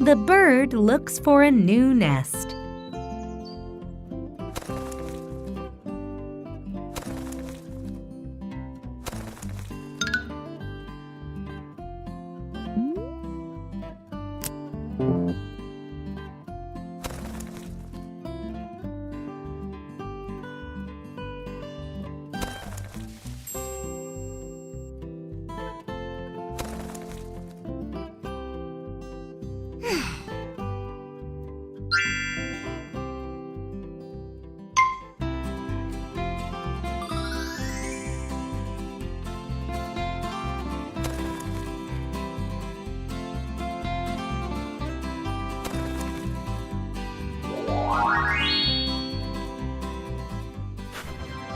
The bird looks for a new nest.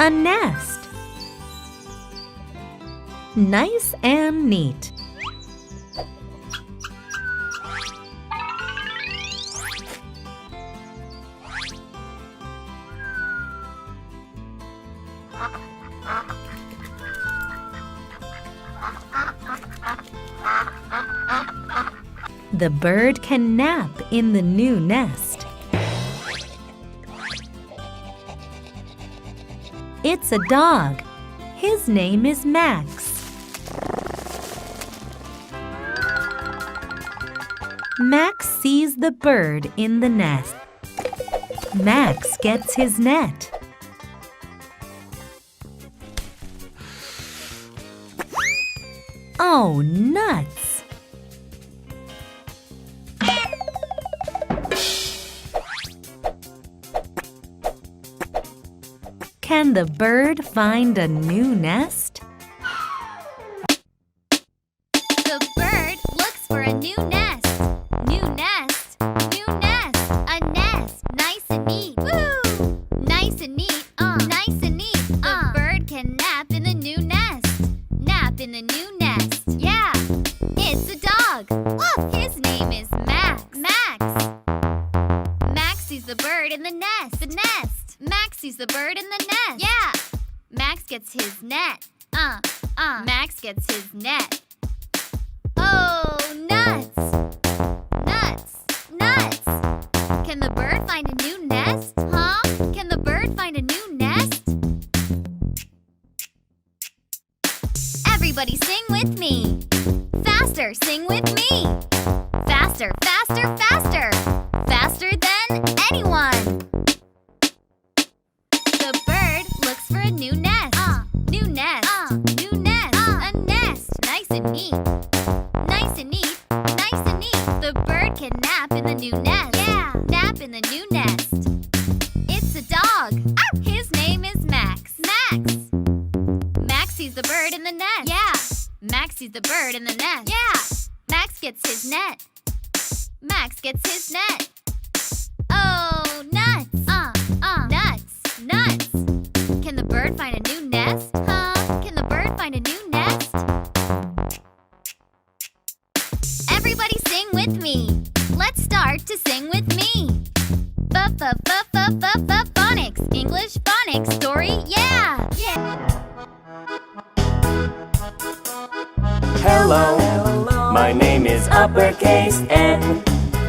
A nest. Nice and neat. The bird can nap in the new nest. It's a dog. His name is Max. Max sees the bird in the nest. Max gets his net. Oh, nuts! Can the bird find a new nest? The bird looks for a new nest. New nest, new nest, a nest, nice and neat. Woo! Nice and neat, nice and neat. The bird can nap in the new nest. Nap in the new nest. Yeah, it's a dog. Look, his name is Max. Max. Max sees the bird in the nest. The nest. Max sees the bird in the nest. Yeah. Max gets his net. Max gets his net. Oh, nuts! Nuts! Nuts! Can the bird find a new nest? Huh? Can the bird find a new nest? Everybody sing with me. Faster, sing with me. Faster, faster, faster. Faster than anyone. The bird looks for a new nest. New nest. New nest. A nest. Nice and neat. Nice and neat. Nice and neat. The bird can nap in the new nest. Yeah. Nap in the new nest. It's a dog. His name is Max. Max. Max sees the bird in the nest. Yeah. Max sees the bird in the nest. Yeah. Max gets his net. Max gets his net. Oh, nuts! Nuts! Nuts! Can the bird find a new nest? Huh? Can the bird find a new nest? Everybody sing with me. Let's start to sing with me. Phonics. English phonics story, yeah! Hello, my name is uppercase N.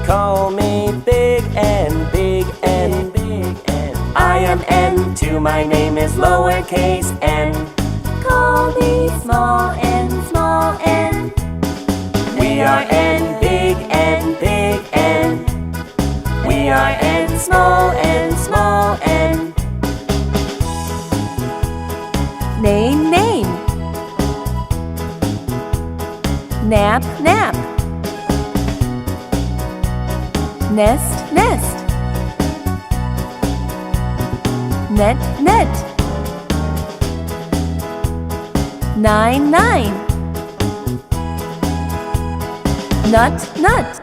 Call me Big N, Big N, Big N. I am N too, my name is lowercase n. Call me small n, small n. We are N, Big N, Big N. We are N, small n, small n. Name, name. Nap, nap. Nest, nest. Net, net. 9, 9. Nut, nut.